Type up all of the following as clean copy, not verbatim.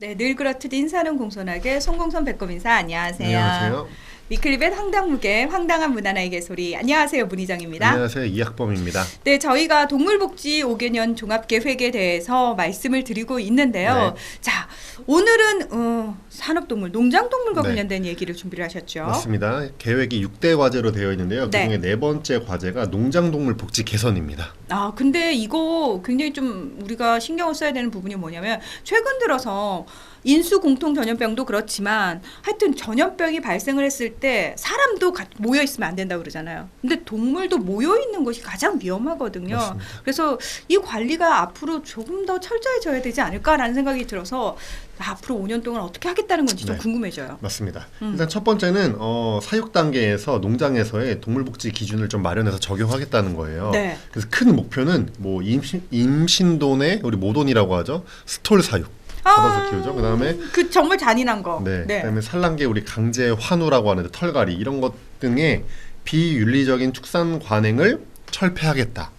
네, 늘 그렇듯 인사는 공손하게 송공선 배꼽인사 안녕하세요. 안녕하세요. 위클리벳 황당무계 황당한 문화나의 개소리 안녕하세요 문희정입니다. 안녕하세요. 이학범입니다. 네, 저희가 동물복지 5개년 종합계획에 대해서 말씀을 드리고 있는데요. 네. 자, 오늘은 산업동물, 농장동물과 네. 관련된 얘기를 준비를 하셨죠. 맞습니다. 계획이 6대 과제로 되어 있는데요. 네. 그중에 네 번째 과제가 농장동물 복지 개선입니다. 아, 근데 이거 굉장히 좀 우리가 신경을 써야 되는 부분이 뭐냐면 최근 들어서 인수 공통 전염병도 그렇지만 하여튼 전염병이 발생을 했을 때 사람도 모여 있으면 안 된다고 그러잖아요. 근데 동물도 모여 있는 것이 가장 위험하거든요. 맞습니다. 그래서 이 관리가 앞으로 조금 더 철저해져야 되지 않을까라는 생각이 들어서 앞으로 5년 동안 어떻게 하겠다는 건지 좀 네. 궁금해져요. 맞습니다. 일단 첫 번째는 사육 단계에서 농장에서의 동물복지 기준을 좀 마련해서 적용하겠다는 거예요. 네. 그래서 큰 목표는 뭐 임신돈의 우리 모돈이라고 하죠. 스톨 사육. 잡아서 키우죠. 그다음에 그 정말 잔인한 거. 네. 그다음에 산란계 우리 강제 환우라고 하는데 털갈이 이런 것 등의 비윤리적인 축산 관행을 철폐하겠다.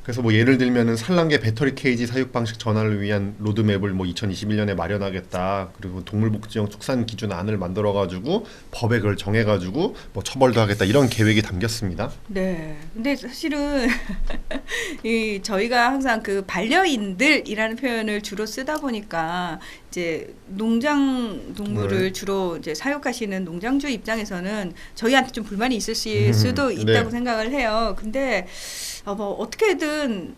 그래서 뭐 예를 들면은 산란계 배터리 케이지 사육 방식 전환을 위한 로드맵을 뭐 2021년에 마련하겠다. 그리고 동물복지형 축산 기준안을 만들어 가지고 법에 그걸 정해 가지고 뭐 처벌도 하겠다. 이런 계획이 담겼습니다. 네. 근데 사실은 이 저희가 항상 그 반려인들이라는 표현을 주로 쓰다 보니까 이제 농장 동물을 주로 이제 사육하시는 농장주 입장에서는 저희한테 좀 불만이 있으실 수도 있다고 네. 생각을 해요. 근데 뭐 어떻게든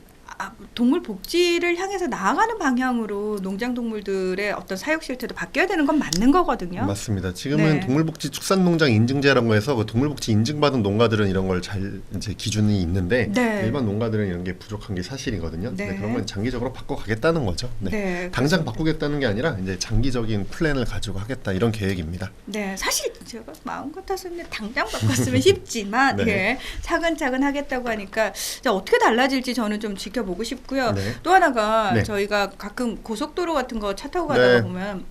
동물 복지를 향해서 나아가는 방향으로 농장 동물들의 어떤 사육 실태도 바뀌어야 되는 건 맞는 거거든요. 맞습니다. 지금은 네. 동물복지 축산농장 인증제라고 해서 그 동물복지 인증받은 농가들은 이런 걸 잘 이제 기준이 있는데 네. 일반 농가들은 이런 게 부족한 게 사실이거든요. 네. 그런 건 장기적으로 바꿔가겠다는 거죠. 네. 네. 당장 바꾸겠다는 게 아니라 이제 장기적인 플랜을 가지고 하겠다 이런 계획입니다. 네, 사실 제가 마음 같아서는 당장 바꿨으면 쉽지만 네. 예, 차근차근 하겠다고 하니까 자, 어떻게 달라질지 저는 좀 지켜보고 싶고요. 네. 또 하나가 네. 저희가 가끔 고속도로 같은 거 차 타고 가다가 네. 보면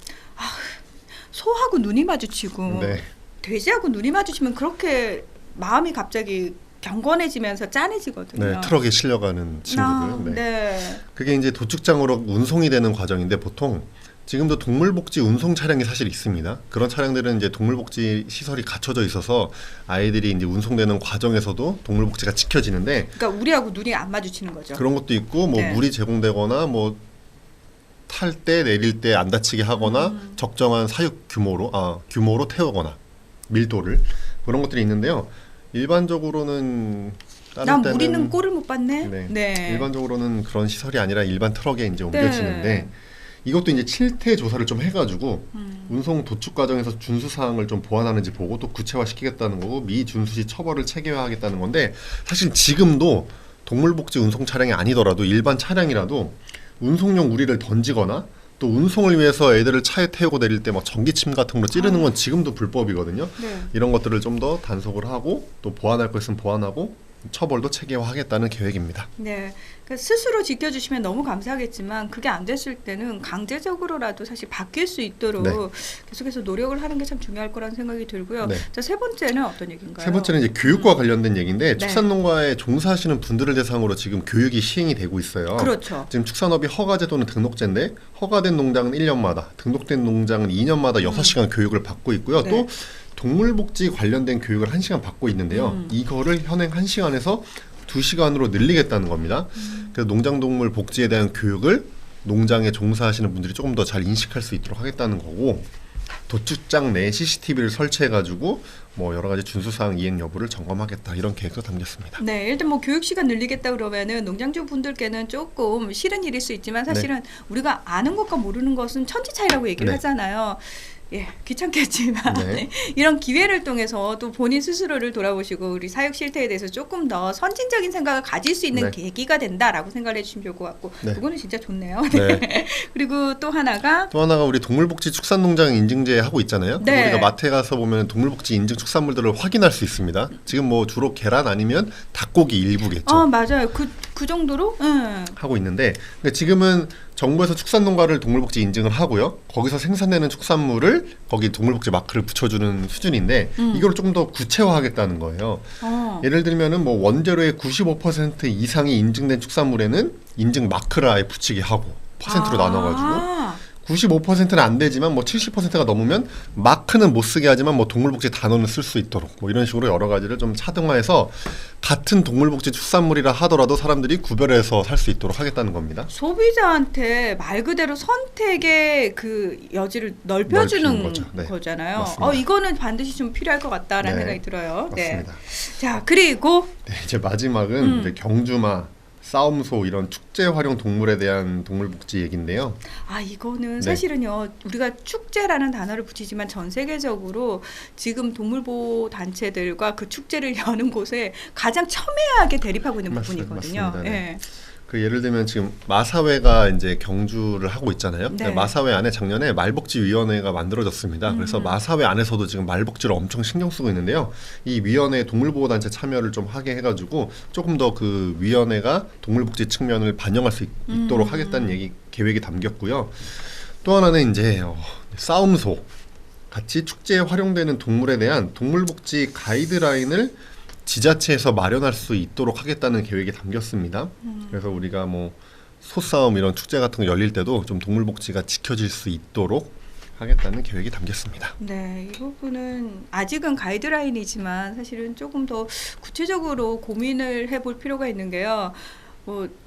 소하고 눈이 마주치고 네. 돼지하고 눈이 마주치면 그렇게 마음이 갑자기 경건해지면서 짠해지거든요. 네, 트럭에 실려가는 친구들. 네. 네. 그게 이제 도축장으로 운송이 되는 과정인데 보통 지금도 동물복지 운송 차량이 사실 있습니다. 그런 차량들은 이제 동물복지 시설이 갖춰져 있어서 아이들이 이제 운송되는 과정에서도 동물복지가 지켜지는데 그러니까 우리하고 눈이 안 마주치는 거죠. 그런 것도 있고 뭐 네. 물이 제공되거나 뭐 탈 때 내릴 때 안 다치게 하거나 적정한 사육 규모로 태우거나 밀도를 그런 것들이 있는데요. 일반적으로는 난 다른 물 때는 있는 꼴을 못 봤네. 네. 네. 일반적으로는 그런 시설이 아니라 일반 트럭에 이제 옮겨지는데 이것도 이제 7태 조사를 좀 해가지고 운송 도축 과정에서 준수 사항을 좀 보완하는지 보고 또 구체화시키겠다는 거고 미준수 시 처벌을 체계화하겠다는 건데 사실 지금도 동물복지 운송 차량이 아니더라도 일반 차량이라도 운송용 우리를 던지거나 또 운송을 위해서 애들을 차에 태우고 내릴 때 막 전기침 같은 걸로 찌르는 건 지금도 불법이거든요. 네. 이런 것들을 좀 더 단속을 하고 또 보완할 거 있으면 보완하고 처벌도 체계화하겠다는 계획입니다. 네, 그러니까 스스로 지켜주시면 너무 감사하겠지만 그게 안 됐을 때는 강제적으로라도 사실 바뀔 수 있도록 네. 계속해서 노력을 하는 게 참 중요할 거라는 생각이 들고요. 네. 자, 세 번째는 어떤 얘기인가요? 세 번째는 이제 교육과 관련된 얘기인데 네. 축산농가에 종사하시는 분들을 대상으로 지금 교육이 시행이 되고 있어요. 그렇죠. 지금 축산업이 허가제 또는 등록제인데 허가된 농장은 1년마다 등록된 농장은 2년마다 6시간 교육을 받고 있고요. 네. 또 동물복지 관련된 교육을 1시간 받고 있는데요. 이거를 현행 1시간에서 2시간으로 늘리겠다는 겁니다. 그래서 농장동물 복지에 대한 교육을 농장에 종사하시는 분들이 조금 더 잘 인식할 수 있도록 하겠다는 거고 도축장 내에 CCTV를 설치해가지고 뭐 여러 가지 준수사항 이행 여부를 점검하겠다 이런 계획도 담겼습니다. 네, 일단 뭐 교육 시간 늘리겠다 그러면은 농장주 분들께는 조금 싫은 일일 수 있지만 사실은 우리가 아는 것과 모르는 것은 천지 차이라고 얘기를 네. 하잖아요. 예, 귀찮겠지만 네. 이런 기회를 통해서 또 본인 스스로를 돌아보시고 우리 사육 실태에 대해서 조금 더 선진적인 생각을 가질 수 있는 네. 계기가 된다라고 생각을 해주시면 좋을 것 같고 네. 그거는 진짜 좋네요. 네. 그리고 또 하나가 또 하나가 우리 동물복지 축산농장 인증제 하고 있잖아요. 네. 우리가 마트에 가서 보면 동물복지 인증 축산물들을 확인할 수 있습니다. 지금 뭐 주로 계란 아니면 닭고기 일부겠죠. 맞아요. 그 정도로 하고 있는데 그러니까 지금은 정부에서 축산농가를 동물복지 인증을 하고요. 거기서 생산되는 축산물을 거기 동물복지 마크를 붙여주는 수준인데 이걸 조금 더 구체화하겠다는 거예요. 예를 들면은 뭐 원재료의 95% 이상이 인증된 축산물에는 인증 마크를 아예 붙이게 하고 퍼센트로 나눠가지고 95%는 안 되지만 뭐 70%가 넘으면 마크는 못 쓰게 하지만 뭐 동물복지 단어는 쓸 수 있도록 뭐 이런 식으로 여러 가지를 좀 차등화해서 같은 동물복지 축산물이라 하더라도 사람들이 구별해서 살 수 있도록 하겠다는 겁니다. 소비자한테 말 그대로 선택의 그 여지를 넓혀주는 넓히는 거죠. 네. 거잖아요. 맞습니다. 이거는 반드시 좀 필요할 것 같다라는 네. 생각이 들어요. 맞습니다. 자, 그리고 네, 이제 마지막은 이제 경주마, 싸움소 이런 축제 활용 동물에 대한 동물복지 얘기인데요. 이거는 네. 사실은요, 우리가 축제라는 단어를 붙이지만 전 세계적으로 지금 동물보호 단체들과 그 축제를 여는 곳에 가장 첨예하게 대립하고 있는 부분이거든요. 맞습니다. 네. 예. 그 예를 들면 지금 마사회가 이제 경주를 하고 있잖아요. 네. 마사회 안에 작년에 말복지위원회가 만들어졌습니다. 그래서 마사회 안에서도 지금 말복지를 엄청 신경 쓰고 있는데요. 이 위원회 동물보호단체 참여를 좀 하게 해가지고 조금 더 그 위원회가 동물복지 측면을 반영할 수 있도록 하겠다는 계획이 담겼고요. 또 하나는 이제 싸움소 같이 축제에 활용되는 동물에 대한 동물복지 가이드라인을 지자체에서 마련할 수 있도록 하겠다는 계획이 담겼습니다. 그래서 우리가 뭐 소싸움 이런 축제 같은 거 열릴 때도 좀 동물복지가 지켜질 수 있도록 하겠다는 계획이 담겼습니다. 네, 이 부분은 아직은 가이드라인이지만 사실은 조금 더 구체적으로 고민을 해볼 필요가 있는 게요.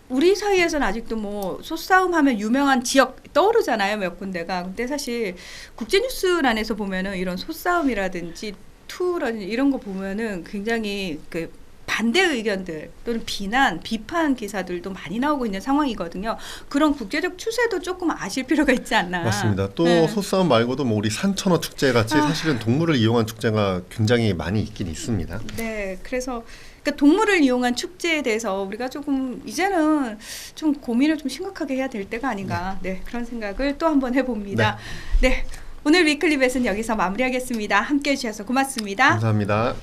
우리 사이에서는 아직도 뭐 소싸움 하면 유명한 지역 떠오르잖아요, 몇 군데가. 근데 사실 국제뉴스란에서 보면은 이런 소싸움이라든지 투라든지 이런 거 보면은 굉장히 그 반대 의견들 또는 비판 기사들도 많이 나오고 있는 상황이거든요. 그런 국제적 추세도 조금 아실 필요가 있지 않나. 맞습니다. 또 네. 소싸움 말고도 뭐 우리 산천어 축제 같이 사실은 동물을 이용한 축제가 굉장히 많이 있긴 있습니다. 네, 그래서 그러니까 동물을 이용한 축제에 대해서 우리가 조금 이제는 좀 고민을 좀 심각하게 해야 될 때가 아닌가. 네, 그런 생각을 또 한번 해봅니다. 네, 오늘 위클리벳은 여기서 마무리하겠습니다. 함께해 주셔서 고맙습니다. 감사합니다.